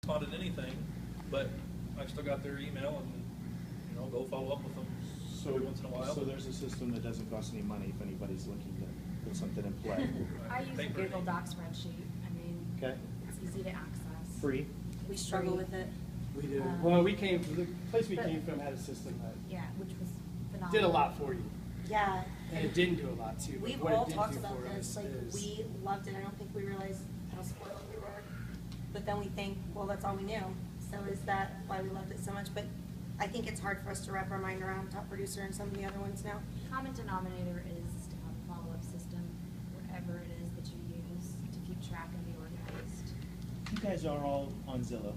responded to anything, but I still got their email and, you know, go follow up with them every once in a while. So there's a system that doesn't cost any money if anybody's looking to put something in play. I use a Paper. Google Doc spreadsheet. I mean, Okay. it's easy to access. Free? We struggle with it. We do. Um, Well, the place we but- came from had a system that Yeah, which was phenomenal. did a lot for you. Yeah. And it didn't do a lot too. but We've what it all did talked do about for this, us like, is- we loved it, I don't think we realized how spoiled we were. But then we think, well, that's all we knew, so is that why we loved it so much? But I think it's hard for us to wrap our mind around Top Producer and some of the other ones now. Common denominator is to have a follow-up system, whatever it is that you use to keep track and be organized. You guys are all on Zillow?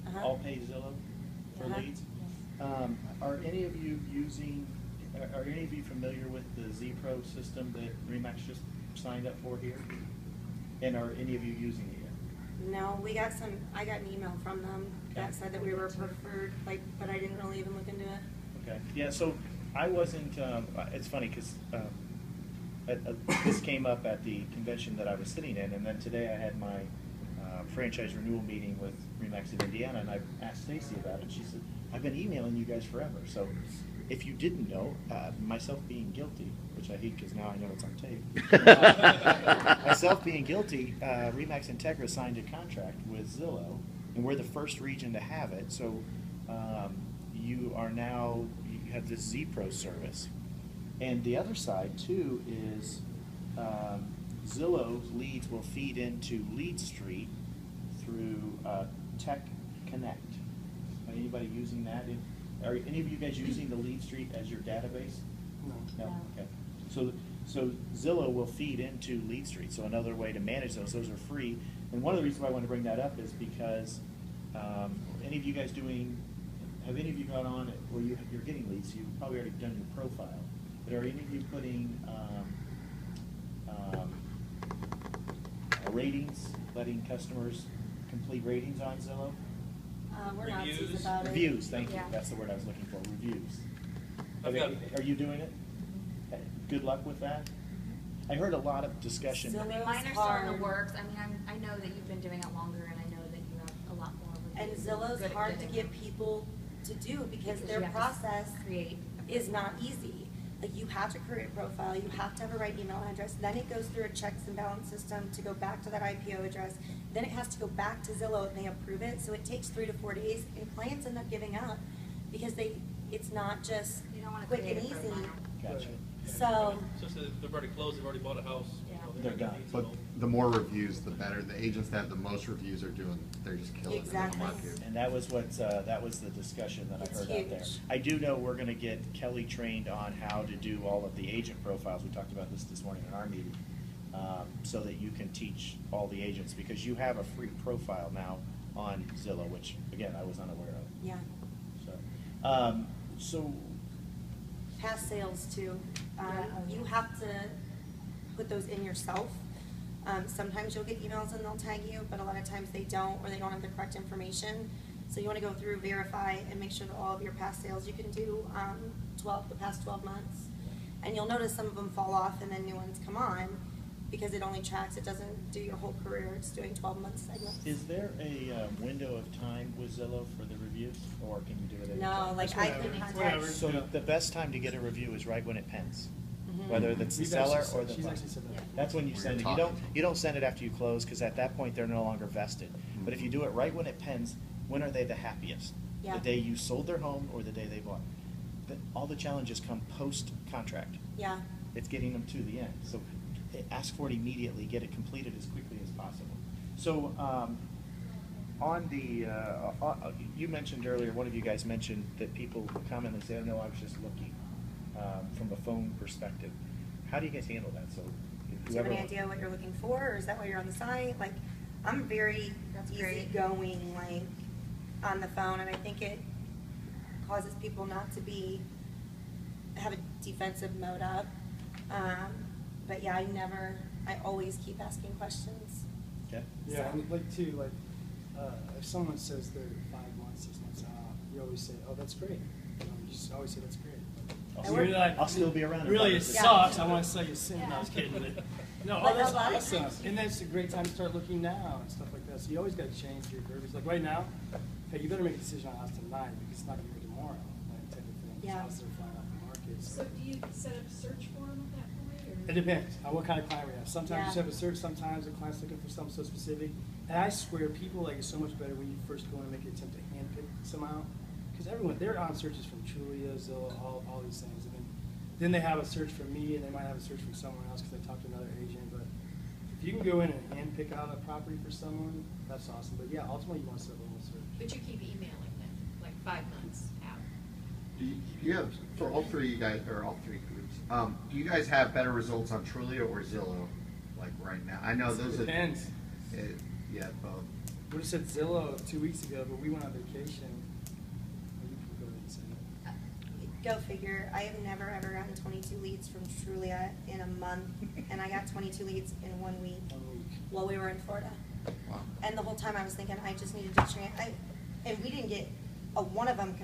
Uh-huh. All pay Zillow for Uh-huh. leads? Yes. Are any of you are any of you familiar with the Z-Pro system that RE/MAX just signed up for here? And are any of you using it yet? No, I got an email from them that said that we were preferred, like, but I didn't really even look into it. Okay, yeah, so I wasn't, it's funny because this came up at the convention that I was sitting in, and then today I had my franchise renewal meeting with RE/MAX of Indiana, and I asked Stacy about it. She said, I've been emailing you guys forever. So if you didn't know, myself being guilty, which I hate because now I know it's on tape, myself being guilty, RE/MAX Integra signed a contract with Zillow, and we're the first region to have it. So you have this Z-Pro service. And the other side too is Zillow's leads will feed into Lead Street through Tech Connect. Are anybody using that? Are any of you guys using the Lead Street as your database? No. No. Okay. So Zillow will feed into Lead Street. So another way to manage those are free. And one of the reasons why I want to bring that up is because any of you guys have any of you gone on where you're getting leads? So you've probably already done your profile. But are any of you putting ratings, letting customers complete ratings on Zillow? We're Nazis Reviews. about it. Reviews, thank you. Yeah. That's the word I was looking for, reviews. I've got- Are you doing it? Good luck with that. I heard a lot of discussion. I mean, Zillow's mine are still in hard. the works. I mean, I know that you've been doing it longer, and I know that you have a lot more And reviews. Zillow's Good at hard to getting get them. people to do because Because their you have to process create a is not profile. easy. Like, you have to create a profile, you have to have a right email address, then it goes through a checks and balance system to go back to that IPO address, then it has to go back to Zillow and they approve it, so it takes 3 to 4 days, and clients end up giving up because it's not just You don't want to quick create and a easy. profile. Gotcha. So, Since they've already closed, they've already bought a house. you know, Yeah. they're They're not gonna done. need But Zillow. the more reviews, the better. The agents that have the most reviews they're just killing it in the Exactly. market. And that was the discussion that I It's heard out there. huge. I do know we're gonna get Kelly trained on how to do all of the agent profiles. We talked about this morning in our meeting. So that you can teach all the agents, because you have a free profile now on Zillow, which again, I was unaware of. yeah. So Past sales too. Yeah. You have to put those in yourself. Sometimes you'll get emails and they'll tag you, but a lot of times they don't, or they don't have the correct information. So you want to go through, verify, and make sure that all of your past sales you can do the past 12 months. And you'll notice some of them fall off and then new ones come on because it only tracks, it doesn't do your whole career, it's doing 12-month segments. is there a window of time with Zillow for the reviews, or can you do it anytime? No, like It's I whatever. can It's contact. whatever. So Yeah. the best time to get a review is right when it pens, Mhm. whether that's the She's seller actually or the said- she's buyer. actually said that. Yeah. That's when you We're send it. talking. You don't send it after you close, because at that point they're no longer vested. But if you do it right when it pens, when are they the happiest? Yeah. The day you sold their home or the day they bought? All the challenges come post contract. Yeah. It's getting them to the end. So ask for it immediately, get it completed as quickly as possible. So on the, you mentioned earlier, one of you guys mentioned that people come in and say, oh no, I was just looking from a phone perspective. How do you guys handle that? So Do you have any idea what you're looking for, or is that why you're on the site? Like, I'm very That's great. easygoing, like, on the phone, and I think it causes people not to have a defensive mode up. But yeah, I always keep asking questions. Okay. Yeah, and like too, like, if someone says they're 5 months, 6 months out, you always say, oh, that's great. You know, you just always say that's great. I'll And still, we're- I'll still be around. in Really, 5 or it 6 Yeah. sucks. I want to sell you sin. No, I was kidding. No, Like, oh, that's a lot of awesome. times- And that's a great time to start looking now and stuff like that. So you always gotta change your verbiage. Like right now, hey, you better make a decision on a house tonight because it's not gonna be here tomorrow, like type of thing. Yeah. Houses are flying off the market. So do you set up a search forum at that point, or? It depends on what kind of client we have. Sometimes you just Yeah. have a search, sometimes the client's looking for something so specific. And I swear, people like it so much better when you first go in and make an attempt to handpick some out. Because everyone, they're on searches from Trulia, Zillow, all these things. And then they have a search from me, and they might have a search from someone else because they talked to another agent. But if you can go in and handpick out a property for someone, that's awesome. But yeah, ultimately you want to set up a little search. But you keep emailing them, like 5 months out. Do you have, for all three you guys, or all three groups, do you guys have better results on Trulia or Zillow, like right now? I know those are. Depends. Yeah, both. We would have said Zillow 2 weeks ago, but we went on vacation. You can go ahead and say it. Go figure. I have never ever gotten 22 leads from Trulia in a month, and I got 22 leads in 1 week 1 week. while we were in Florida. Wow. And the whole time I was thinking I just needed to and we didn't get one of them